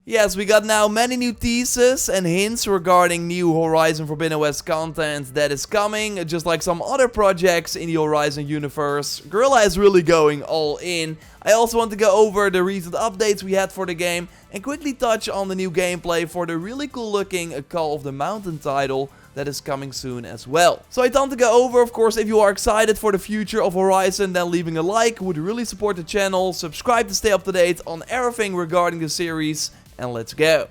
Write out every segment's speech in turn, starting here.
Yes, we got now many new teases and hints regarding new Horizon Forbidden West content that is coming, just like some other projects in the Horizon universe. Guerrilla is really going all in. I also want to go over the recent updates we had for the game and quickly touch on the new gameplay for the really cool looking Call of the Mountain title that is coming soon as well. So I tend to go over, of course, if you are excited for the future of Horizon, then leaving a like would really support the channel. Subscribe to stay up to date on everything regarding the series, and let's go.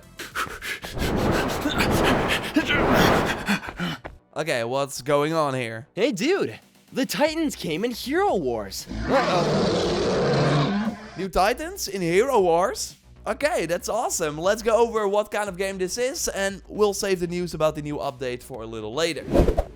Okay, what's going on here? Hey dude, the Titans came in Hero Wars. New Titans in Hero Wars? Okay, that's awesome. Let's go over what kind of game this is, and we'll save the news about the new update for a little later.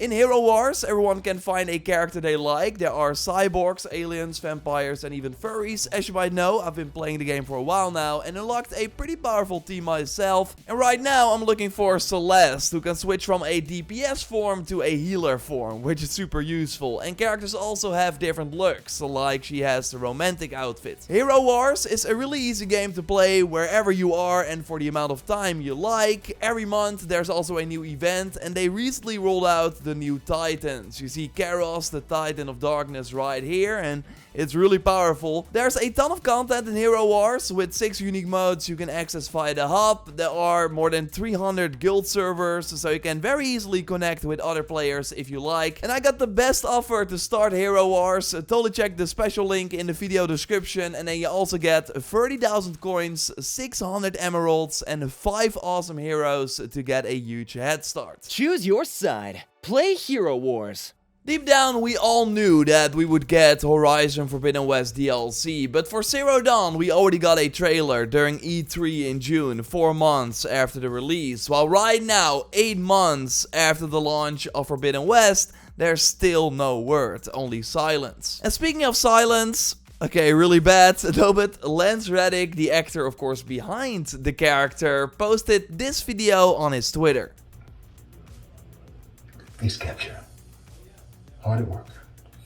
In Hero Wars, everyone can find a character they like. There are cyborgs, aliens, vampires, and even furries. As you might know, I've been playing the game for a while now and unlocked a pretty powerful team myself. And right now, I'm looking for Celeste, who can switch from a DPS form to a healer form, which is super useful. And characters also have different looks, like she has the romantic outfit. Hero Wars is a really easy game to play wherever you are and for the amount of time you like. Every month there's also a new event, and they recently rolled out the new Titans. You see Karos, the Titan of Darkness, right here, and it's really powerful. There's a ton of content in Hero Wars with 6 unique modes you can access via the hub. There are more than 300 guild servers, so you can very easily connect with other players if you like. And I got the best offer to start Hero Wars. Totally check the special link in the video description, and then you also get 30,000 coins, 600 emeralds, and 5 awesome heroes to get a huge head start. Choose your side. Play Hero Wars. Deep down, we all knew that we would get Horizon Forbidden West DLC, but for Zero Dawn, we already got a trailer during E3 in June, 4 months after the release, while right now, 8 months after the launch of Forbidden West, there's still no word, only silence. And speaking of silence, okay, really bad, no, but Lance Reddick, the actor of course behind the character, posted this video on his Twitter. Face capture. Hard at work.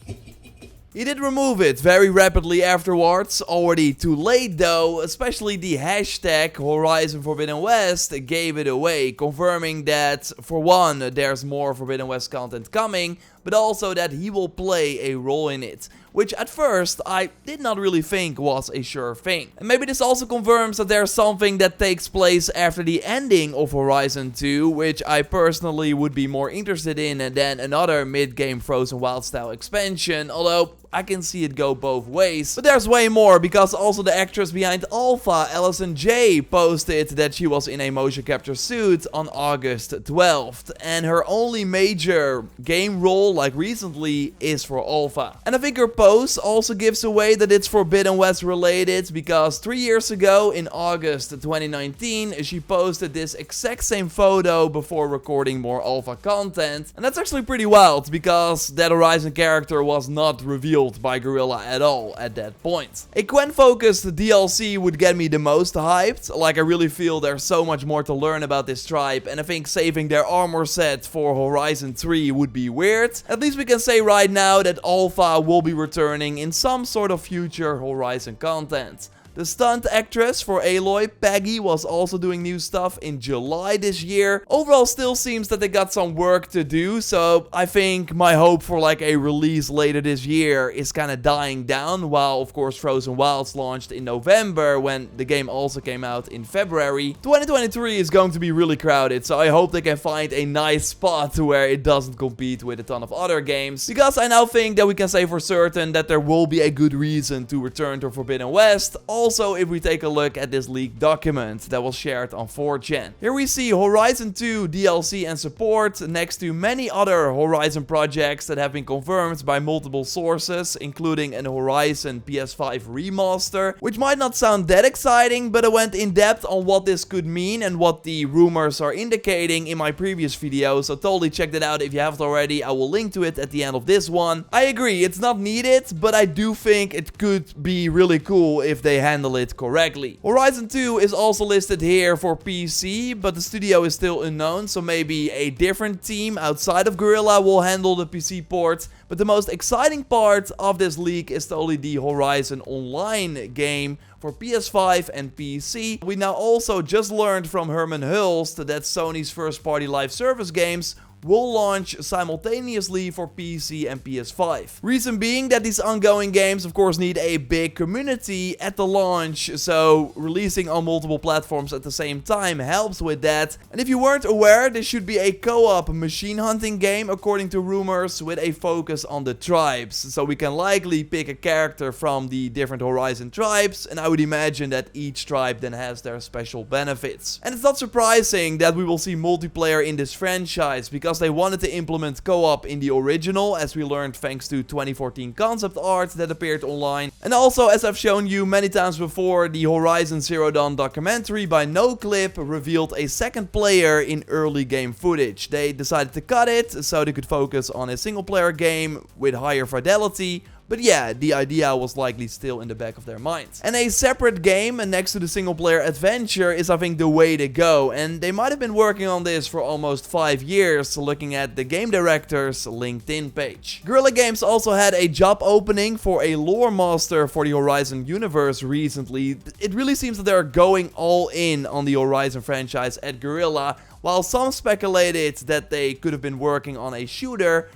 He did remove it very rapidly afterwards, already too late though, especially the hashtag Horizon Forbidden West gave it away, confirming that for one, there's more Forbidden West content coming, but also that he will play a role in it, which at first I did not really think was a sure thing. And maybe this also confirms that there's something that takes place after the ending of Horizon 2, which I personally would be more interested in than another mid-game Frozen Wild style expansion, although I can see it go both ways. But there's way more, because also the actress behind Alpha, Allison J, posted that she was in a motion capture suit on August 12th, and her only major game role, like recently, is for Alpha. And I think her post also gives away that it's Forbidden West related, because 3 years ago, in August 2019, she posted this exact same photo before recording more Alpha content. And that's actually pretty wild, because that Horizon character was not revealed by Guerrilla at all at that point. A Quen-focused DLC would get me the most hyped, like I really feel there's so much more to learn about this tribe, and I think saving their armor set for Horizon 3 would be weird. At least we can say right now that Alpha will be returning in some sort of future Horizon content. The stunt actress for Aloy, Peggy, was also doing new stuff in July this year. Overall, still seems that they got some work to do, so I think my hope for like a release later this year is kind of dying down, while of course Frozen Wilds launched in November when the game also came out in February. 2023 is going to be really crowded, so I hope they can find a nice spot to where it doesn't compete with a ton of other games, because I now think that we can say for certain that there will be a good reason to return to Forbidden West. Also, if we take a look at this leaked document that was shared on 4chan. Here we see Horizon 2 DLC and support next to many other Horizon projects that have been confirmed by multiple sources, including an Horizon PS5 remaster, which might not sound that exciting, but I went in depth on what this could mean and what the rumors are indicating in my previous video, so totally check that out if you haven't already. I will link to it at the end of this one. I agree, it's not needed, but I do think it could be really cool if they hand handle it correctly. Horizon 2 is also listed here for PC, but the studio is still unknown, so maybe a different team outside of Guerrilla will handle the PC port. But the most exciting part of this leak is totally the Horizon Online game for PS5 and PC. We now also just learned from Herman Hulst that Sony's first-party live service games will launch simultaneously for PC and PS5. Reason being that these ongoing games of course need a big community at the launch, so releasing on multiple platforms at the same time helps with that. And if you weren't aware, this should be a co-op machine hunting game according to rumors, with a focus on the tribes. So we can likely pick a character from the different Horizon tribes, and I would imagine that each tribe then has their special benefits. And it's not surprising that we will see multiplayer in this franchise, because they wanted to implement co-op in the original, as we learned thanks to 2014 concept art that appeared online. And also, as I've shown you many times before, the Horizon Zero Dawn documentary by NoClip revealed a second player in early game footage. They decided to cut it so they could focus on a single player game with higher fidelity. But yeah, the idea was likely still in the back of their minds. And a separate game next to the single player adventure is, I think, the way to go. And they might have been working on this for almost 5 years, looking at the game director's LinkedIn page. Guerrilla Games also had a job opening for a lore master for the Horizon universe recently. It really seems that they're going all in on the Horizon franchise at Guerrilla, while some speculated that they could have been working on a shooter.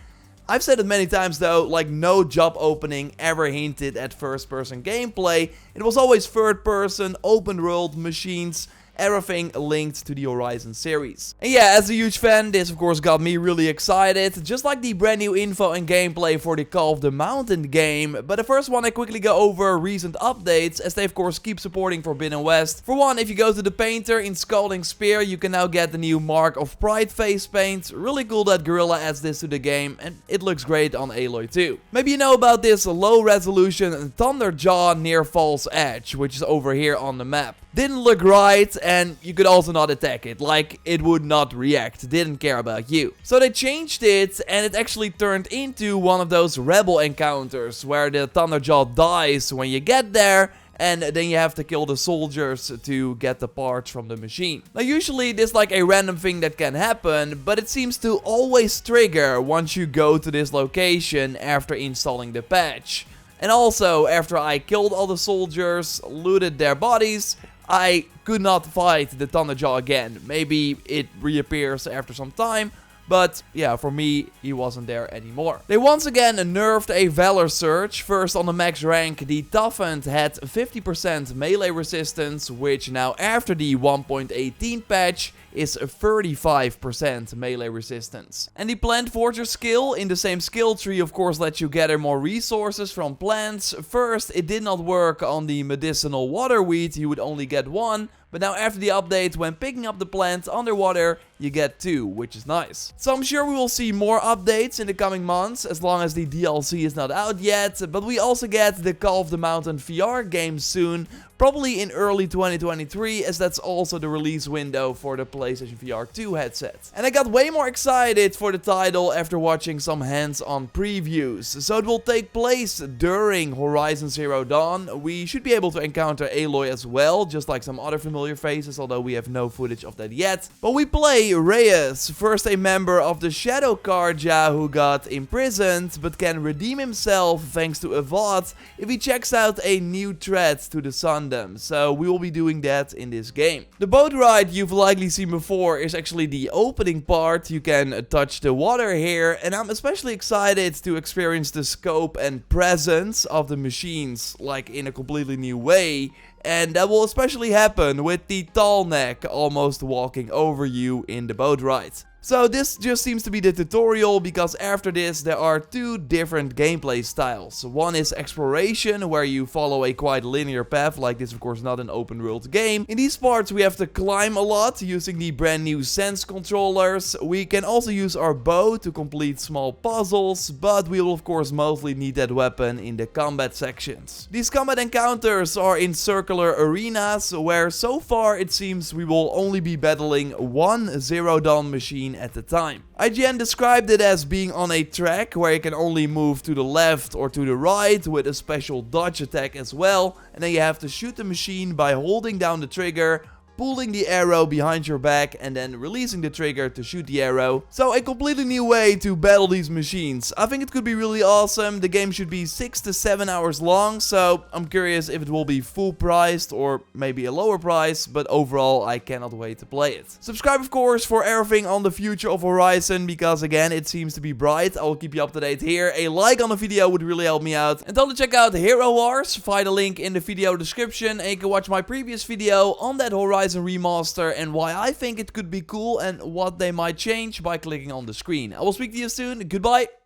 I've said it many times though, like no job opening ever hinted at first-person gameplay. It was always third-person, open-world machines, everything linked to the Horizon series. And yeah, as a huge fan, this of course got me really excited, just like the brand new info and gameplay for the Call of the Mountain game. But the first one, I quickly go over recent updates, as they of course keep supporting Forbidden West. For one, if you go to the painter in Scalding Spear, you can now get the new Mark of Pride face paint. Really cool that Guerrilla adds this to the game, and it looks great on Aloy too. Maybe you know about this low resolution Thunderjaw near False Edge, which is over here on the map. Didn't look right, and you could also not attack it, like it would not react, didn't care about you. So they changed it, and it actually turned into one of those rebel encounters, where the Thunderjaw dies when you get there, and then you have to kill the soldiers to get the parts from the machine. Now usually this is like a random thing that can happen, but it seems to always trigger once you go to this location after installing the patch. And also, after I killed all the soldiers, looted their bodies, I could not fight the Thunderjaw again. Maybe it reappears after some time, but yeah, for me, he wasn't there anymore. They once again nerfed a Valor Surge. First on the max rank, the Toughened had 50% melee resistance, which now after the 1.18 patch is 35% melee resistance. And the Plant Forger skill in the same skill tree of course lets you gather more resources from plants. First, it did not work on the medicinal waterweed, you would only get one. But now after the update, when picking up the plant underwater, you get 2, which is nice. So I'm sure we will see more updates in the coming months, as long as the DLC is not out yet. But we also get the Call of the Mountain VR game soon, probably in early 2023, as that's also the release window for the PlayStation VR 2 headset. And I got way more excited for the title after watching some hands-on previews. So it will take place during Horizon Zero Dawn. We should be able to encounter Aloy as well, just like some other familiar faces, although we have no footage of that yet. But we play Reyes, first a member of the Shadow Carja who got imprisoned, but can redeem himself thanks to a VOD if he checks out a new threat to the Sundom. So we will be doing that in this game. The boat ride you've likely seen before is actually the opening part. You can touch the water here, and I'm especially excited to experience the scope and presence of the machines, like in a completely new way. And that will especially happen with the tall neck almost walking over you in the boat ride. So this just seems to be the tutorial, because after this there are 2 different gameplay styles. One is exploration, where you follow a quite linear path, like this of course not an open world game. In these parts we have to climb a lot using the brand new Sense controllers. We can also use our bow to complete small puzzles, but we will of course mostly need that weapon in the combat sections. These combat encounters are in circular arenas, where so far it seems we will only be battling one Zero Dawn machine machine at the time. IGN described it as being on a track where you can only move to the left or to the right with a special dodge attack as well, and then you have to shoot the machine by holding down the trigger, pulling the arrow behind your back and then releasing the trigger to shoot the arrow. So a completely new way to battle these machines. I think it could be really awesome. The game should be 6 to 7 hours long, so I'm curious if it will be full priced or maybe a lower price, but overall I cannot wait to play it. Subscribe of course for everything on the future of Horizon, because again it seems to be bright. I will keep you up to date here. A like on the video would really help me out. And don't check out Hero Wars, find a link in the video description, and you can watch my previous video on that Horizon remaster and why I think it could be cool and what they might change by clicking on the screen. I will speak to you soon. Goodbye.